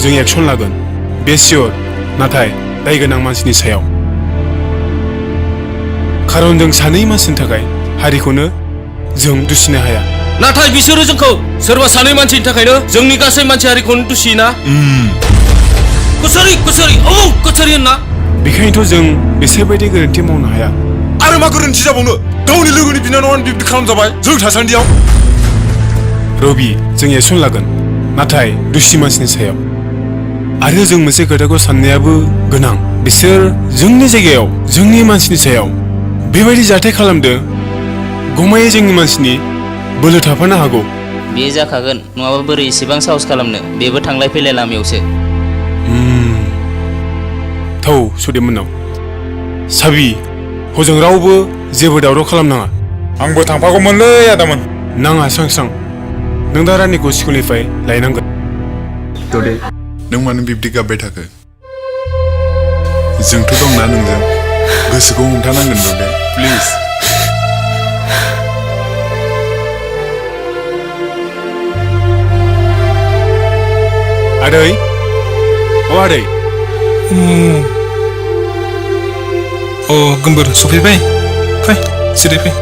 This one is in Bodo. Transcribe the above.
जों एक्सन लागोन बे सियर नाथाय दाय गोनां मानसिनि सायाव खारन जों सानै मानसिनि थाखाय हारिखौनो जों दुसिनो हाया नाथाय बिसोरो जोंखौ सोरबा सानै मानसिनि थाखायनो जोंनि गासै मानसि हारिखौनो दुसियोना कुसारि कुसारि औ कुसारि होनना बेखायनोथ' जों बिसोर बायदि गोरोन्थि मावनो हाया आरो मा गोरोन्थि जाबावनो गावनि लोगोनि बिनानावानो बिब्दि खालामजाबाय जों थासान्दियाव रबि जों एक्सन लागोन नाथाय दुसि मानसिनि सायाव आरो जों मोनसे खोथाखौ साननायाबो गोनां बिसोर जोंनि जायगायाव जोंनि मानसिनि सायाव बेबायदि जाथाय खालामदों गमायै जोंनि मानसिनि बोलो थाफानो हागौ बे जाखागोन नङाबा बोरै एसेबां साहस खालामनो बेबो थांलाय फैलाय लामायावसो थौ सुदेममोननाव साबि हजों रावबो जेबो दावराव खालामनाङा आंबो थांफागौमोनलै आदामोन नाङा स्रां स्रां नों दा रानिखौ स्कुलनिफ्राय लायनांगोन दे नों मानो बिब्दि गाबबाय थाखो जोंथ' दंना नोंजों गोसोखौ हमथानांगोन दे प्लिज आदै अ आदै अ गोमबोर सफैबाय फै जिरायफै